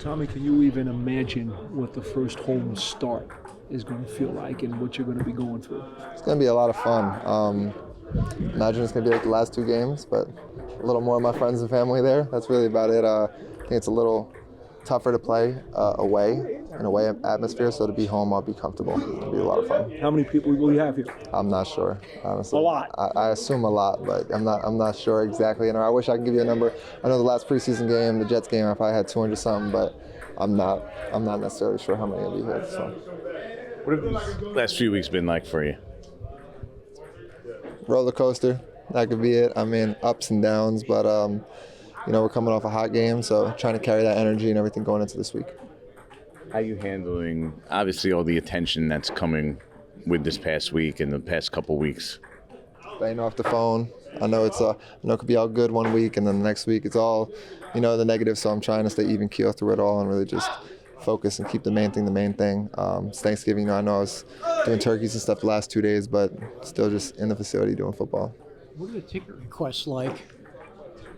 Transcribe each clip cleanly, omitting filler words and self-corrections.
Tommy, can you even imagine what the first home start is going to feel like and what you're going to be going through? It's going to be a lot of fun. Imagine it's going to be like the last 2 games, but a little more of my friends and family there. That's really about it. I think it's a little tougher to play away, in a away atmosphere, so to be home, I'll be comfortable. It'll be a lot of fun. How many people will you have here? I'm not sure, honestly. A lot. I assume a lot, but I'm not sure exactly. And I wish I could give you a number. I know the last preseason game, the Jets game, I probably had 200 something, but I'm not necessarily sure how many will be here. So. What have these last few weeks been like for you? Roller coaster. That could be it. I mean, ups and downs, but we're coming off a hot game, so trying to carry that energy and everything going into this week. How are you handling, obviously, all the attention that's coming with this past week and the past couple weeks? Staying off the phone. I know it could be all good one week, and then the next week it's all, the negative. So I'm trying to stay even keel through it all and really just focus and keep the main thing. It's Thanksgiving. I know I was doing turkeys and stuff the last 2 days, but still just in the facility doing football. What are the ticket requests like?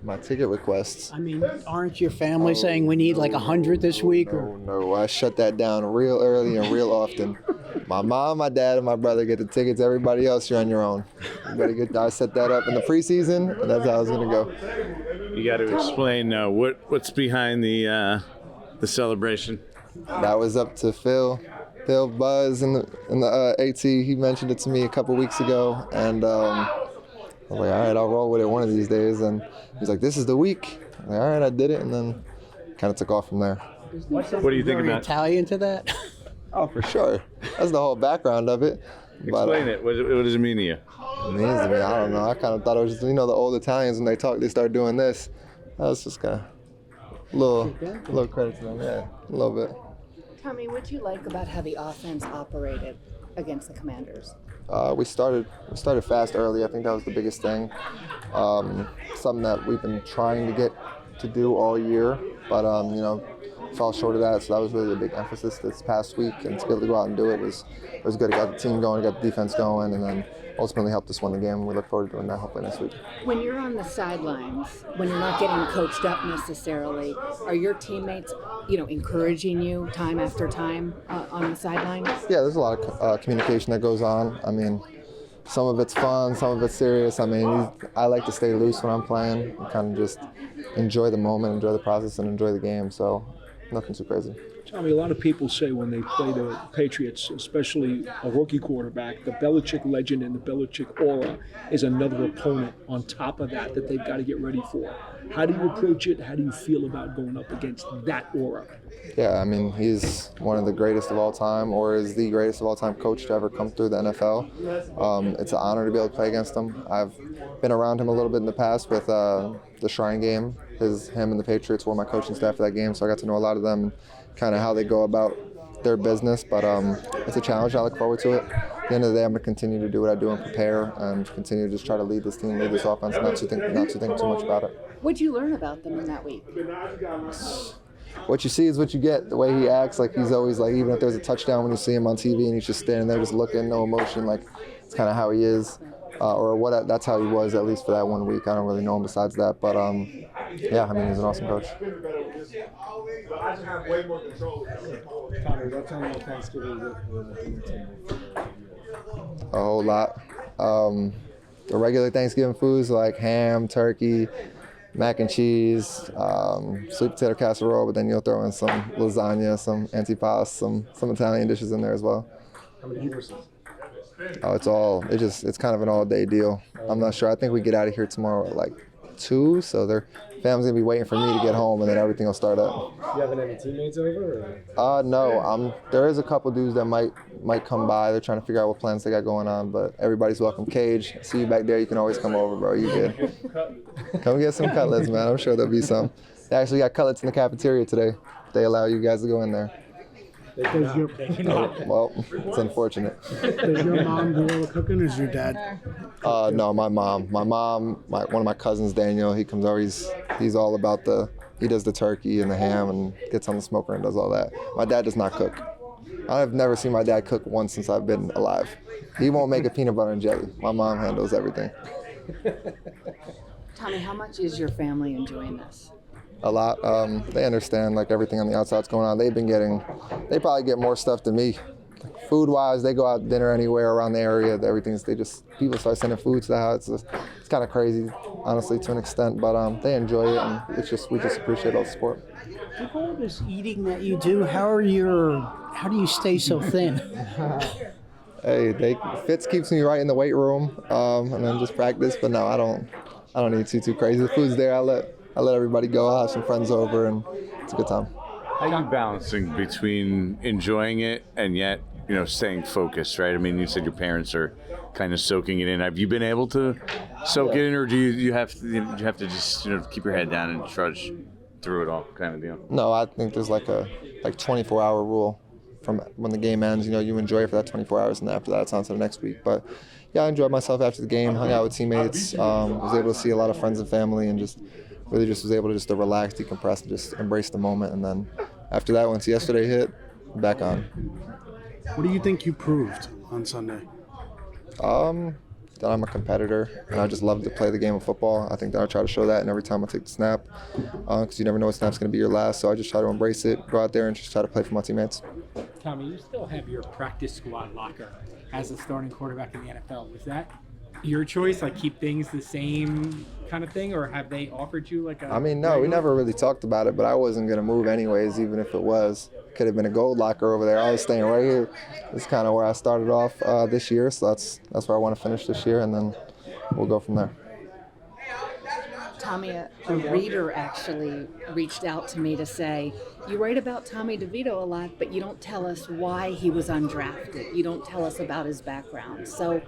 My ticket requests. I mean, aren't your family saying we need like 100 this week? No, I shut that down real early and real often. My mom, my dad, and my brother get the tickets. Everybody else, you're on your own. I set that up in the preseason, and that's how it's going to go. You got to explain what's behind the celebration. That was up to Phil Buzz in the AT. He mentioned it to me a couple weeks ago, and I was like, all right, I'll roll with it one of these days. And he's like, this is the week. I'm like, all right, I did it, and then kind of took off from there. What do you think about Italian to that? Oh, for sure. That's the whole background of it. Explain it. What does it mean to you? It means to me, I don't know. I kind of thought it was just, the old Italians, when they talk, they start doing this. That was just kind of a little credit to them, yeah, a little bit. Tommy, what'd you like about how the offense operated against the Commanders? We started fast early. I think that was the biggest thing. Something that we've been trying to get to do all year, but fell short of that. So that was really a big emphasis this past week, and to be able to go out and do it was good. It got the team going, got the defense going, and then ultimately helped us win the game. We look forward to doing that hopefully next week. When you're on the sidelines, when you're not getting coached up necessarily, are your teammates, encouraging you time after time on the sidelines? Yeah, there's a lot of communication that goes on. I mean, some of it's fun, some of it's serious. I mean, I like to stay loose when I'm playing and kind of just enjoy the moment, enjoy the process, and enjoy the game. So nothing too crazy. Tommy, a lot of people say when they play the Patriots, especially a rookie quarterback, the Belichick legend and the Belichick aura is another opponent on top of that they've got to get ready for. How do you approach it? How do you feel about going up against that aura? Yeah, I mean, he's one of the greatest of all time, or is the greatest of all time coach to ever come through the NFL. It's an honor to be able to play against him. I've been around him a little bit in the past with the Shrine game. Him and the Patriots were my coaching staff for that game, so I got to know a lot of them, kind of how they go about their business. But it's a challenge. I look forward to it. At the end of the day, I'm going to continue to do what I do and prepare, and continue to just try to lead this team, lead this offense, not to think too much about it. What'd you learn about them in that week? What you see is what you get. The way he acts, like he's always like, even if there's a touchdown, when you see him on TV and he's just standing there, just looking, no emotion, like it's kind of how he is, that's how he was, at least for that 1 week. I don't really know him besides that, but yeah, I mean, he's an awesome coach. A whole lot. The regular Thanksgiving foods like ham, turkey, mac and cheese, sweet potato casserole, but then you'll throw in some lasagna, some antipasto, some Italian dishes in there as well. How many courses? Oh, it's kind of an all-day deal. I'm not sure. I think we get out of here tomorrow at like 2, so their family's gonna be waiting for me to get home, and then everything will start up. You having any teammates over? Or? No. There is a couple dudes that might come by. They're trying to figure out what plans they got going on, but everybody's welcome. Cage, see you back there. You can always come over, bro. You good? Come get some cutlets, man. I'm sure there'll be some. They actually got cutlets in the cafeteria today. They allow you guys to go in there. Well, it's unfortunate. Does your mom do all the cooking, or is your dad? No, my mom. One of my cousins, Daniel, he comes over. He's all about he does the turkey and the ham and gets on the smoker and does all that. My dad does not cook. I've never seen my dad cook once since I've been alive. He won't make a peanut butter and jelly. My mom handles everything. Tommy, how much is your family enjoying this? a lot. They understand like everything on the outside's going on. They probably get more stuff than me. Food-wise, they go out to dinner anywhere around the area. People start sending food to the house. It's kind of crazy, honestly, to an extent. But they enjoy it, and we just appreciate all the support. With all this eating that you do, how do you stay so thin? Hey, Fitz keeps me right in the weight room, and then just practice. But no, I don't need too crazy. The food's there. I let everybody go. I'll have some friends over, and it's a good time. How are you balancing between enjoying it and yet, staying focused, right? I mean, you said your parents are kind of soaking it in. Have you been able to soak it in, or do you have to just keep your head down and trudge through it all, kind of deal? No, I think there's like a 24-hour rule from when the game ends. You enjoy it for that 24 hours, and after that, it's on to the next week. But yeah, I enjoyed myself after the game. Hung out with teammates. Was able to see a lot of friends and family, and just was able to relax, decompress, and just embrace the moment. And then after that, once yesterday hit, back on. What do you think you proved on Sunday? That I'm a competitor, and I just love to play the game of football. I think that I try to show that, and every time I take the snap, because you never know what snap's going to be your last. So I just try to embrace it, go out there, and just try to play for my teammates. Tommy, you still have your practice squad locker as a starting quarterback in the NFL. Was that your choice, like keep things the same kind of thing, or have they offered you like a... I mean, no, we never really talked about it, but I wasn't going to move anyways, even if it was. Could have been a gold locker over there. I was staying right here. It's kind of where I started off this year, so that's where I want to finish this year, and then we'll go from there. Tommy, a reader actually reached out to me to say, you write about Tommy DeVito a lot, but you don't tell us why he was undrafted. You don't tell us about his background. So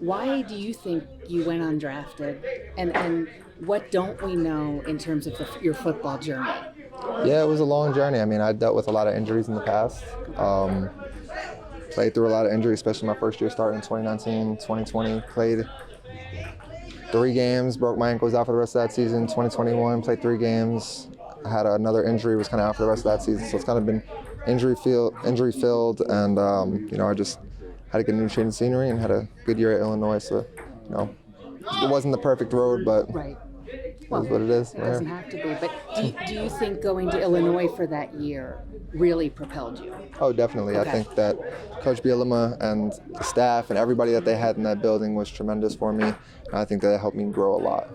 why do you think you went undrafted, and what don't we know in terms of your football journey? Yeah, it was a long journey. I mean, I dealt with a lot of injuries in the past. Played through a lot of injuries, especially my first year starting in 2019, 2020. Played 3 games, broke my ankles out for the rest of that season. 2021, played 3 games. I had another injury, was kind of out for the rest of that season. So it's kind of been injury filled, and I just had to get a new change of scenery and had a good year at Illinois. So, it wasn't the perfect road, but Right. it is what it is. It doesn't have to be. But do you think going to Illinois for that year really propelled you? Oh, definitely. Okay. I think that Coach Bielema and the staff and everybody that they had in that building was tremendous for me. And I think that helped me grow a lot.